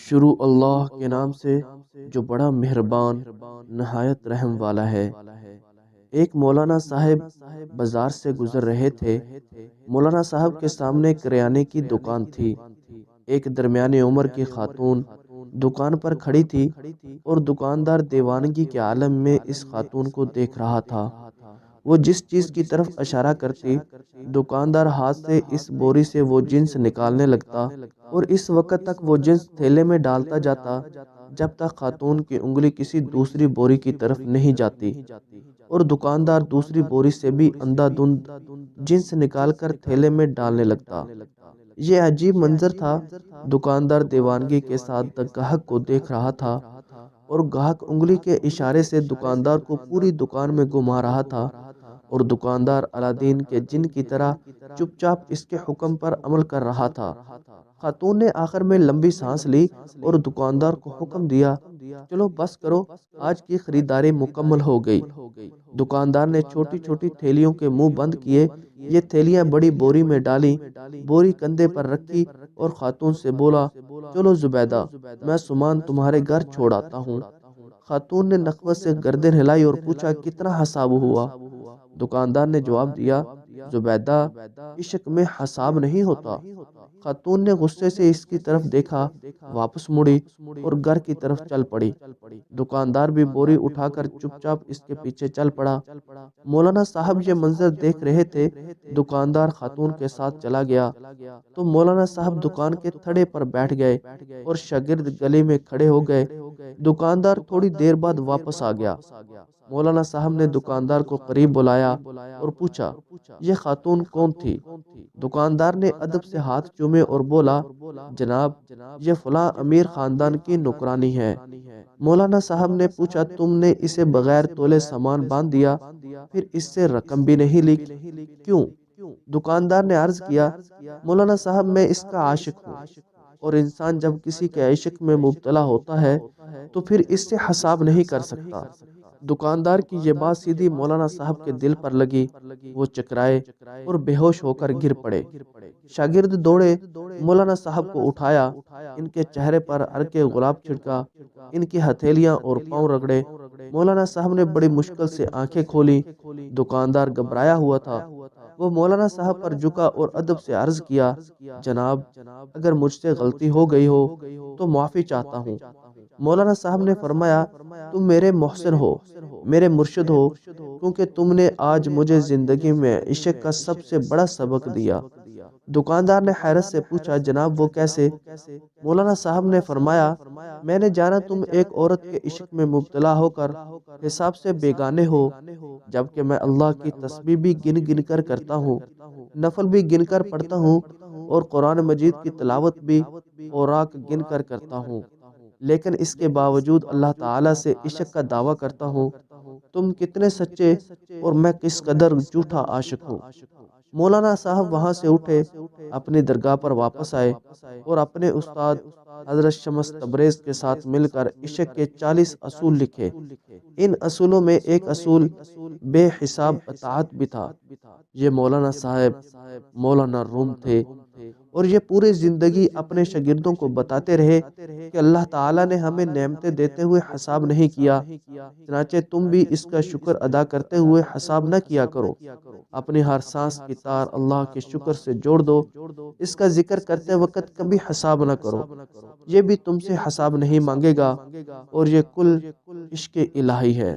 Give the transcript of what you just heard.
شروع اللہ کے نام سے جو بڑا مہربان نہایت رحم والا ہے۔ ایک مولانا صاحب بازار سے گزر رہے تھے۔ مولانا صاحب کے سامنے کریانے کی دکان تھی۔ ایک درمیانی عمر کی خاتون دکان پر کھڑی تھی اور دکاندار دیوانگی کے عالم میں اس خاتون کو دیکھ رہا تھا۔ وہ جس چیز کی طرف اشارہ کرتی، دکاندار ہاتھ سے اس بوری سے وہ جنس نکالنے لگتا اور اس وقت تک وہ جنس تھیلے میں ڈالتا جاتا جب تک خاتون کی انگلی کسی دوسری بوری کی طرف نہیں جاتی، اور دکاندار دوسری بوری سے بھی اندھا دھند جنس نکال کر تھیلے میں ڈالنے لگتا۔ یہ عجیب منظر تھا۔ دکاندار دیوانگی کے ساتھ گاہک کو دیکھ رہا تھا اور گاہک انگلی کے اشارے سے دکاندار کو پوری دکان میں گھما رہا تھا، اور دکاندار الادین کے جن کی طرح چپ چاپ اس کے حکم پر عمل کر رہا تھا۔ خاتون نے آخر میں لمبی سانس لی اور دکاندار کو حکم دیا، چلو بس کرو، آج کی خریداری مکمل ہو گئی۔ دکاندار نے چھوٹی چھوٹی تھیلیوں کے منہ بند کیے، یہ تھیلیاں بڑی بوری میں ڈالی، بوری کندھے پر رکھی اور خاتون سے بولا، چلو زبیدہ، میں سامان تمہارے گھر چھوڑ آتا ہوں۔ خاتون نے نخوت سے گردن ہلائی اور پوچھا، کتنا حساب ہوا؟ دکاندار نے جواب دیا، زبیدہ، عشق میں حساب نہیں ہوتا۔ خاتون نے غصے سے اس کی طرف دیکھا، واپس مڑی اور گھر کی طرف چل پڑی۔ دکاندار بھی بوری اٹھا کر چپ چاپ اس کے پیچھے چل پڑا۔ مولانا صاحب یہ منظر دیکھ رہے تھے۔ دکاندار خاتون کے ساتھ چلا گیا تو مولانا صاحب دکان کے تھڑے پر بیٹھ گئے اور شاگرد گلی میں کھڑے ہو گئے۔ دکاندار تھوڑی دیر بعد واپس آ گیا۔ مولانا صاحب نے دکاندار کو قریب بلایا اور پوچھا، یہ خاتون کون تھی؟ دکاندار نے ادب سے ہاتھ چومے اور بولا، جناب، یہ فلاں امیر خاندان کی نوکرانی ہے۔ مولانا صاحب نے پوچھا، تم نے اسے بغیر تولے سامان باندھ دیا، پھر اس سے رقم بھی نہیں لی، کیوں؟ دکاندار نے عرض کیا، مولانا صاحب، میں اس کا عاشق ہوں، اور انسان جب کسی کے عشق میں مبتلا ہوتا ہے تو پھر اس سے حساب نہیں کر سکتا۔ دکاندار کی یہ بات سیدھی مولانا صاحب کے دل پر لگی۔ وہ چکرائے اور بے ہوش ہو کر گر پڑے۔ شاگرد دوڑے، مولانا صاحب کو اٹھایا، ان کے چہرے پر عرق گلاب چھڑکا، ان کی ہتھیلیاں اور پاؤں رگڑے۔ مولانا صاحب نے بڑی مشکل سے آنکھیں کھولی۔ دکاندار گھبرایا ہوا تھا۔ وہ مولانا صاحب پر جھکا اور ادب سے عرض کیا، جناب، اگر مجھ سے غلطی ہو گئی ہو تو معافی چاہتا ہوں۔ مولانا صاحب نے فرمایا، تم میرے محسن ہو، میرے مرشد ہو، کیونکہ تم نے آج مجھے زندگی میں عشق کا سب سے بڑا سبق دیا۔ دکاندار نے حیرت سے پوچھا، جناب وہ کیسے؟ مولانا صاحب نے فرمایا، میں نے جانا تم ایک عورت کے عشق میں مبتلا ہو کر حساب سے بیگانے ہو، جبکہ میں اللہ کی تسبیح بھی گن گن کر کرتا ہوں، نفل بھی گن کر پڑھتا ہوں، اور قرآن مجید کی تلاوت بھی اوراق گن کر کرتا ہوں، لیکن اس کے باوجود اللہ تعالیٰ سے عشق کا دعویٰ کرتا ہوں۔ تم کتنے سچے اور میں کس قدر جھوٹا عاشق ہوں۔ مولانا صاحب وہاں سے اٹھے، اپنی درگاہ پر واپس آئے اور اپنے استاد حضرت شمس تبریز کے ساتھ مل کر عشق کے 40 اصول لکھے۔ ان اصولوں میں ایک اصول بے حساب اطاعت بھی تھا۔ یہ مولانا صاحب مولانا روم تھے، اور یہ پوری زندگی اپنے شاگردوں کو بتاتے رہے کہ اللہ تعالیٰ نے ہمیں نعمتیں دیتے ہوئے حساب نہیں کیا، چنانچہ تم بھی اس کا شکر ادا کرتے ہوئے حساب نہ کیا کرو۔ اپنی ہر سانس کی تار اللہ کے شکر سے جوڑ دو، اس کا ذکر کرتے وقت کبھی حساب نہ کرو، یہ بھی تم سے حساب نہیں مانگے گا، اور یہ کل عشق الہی ہے۔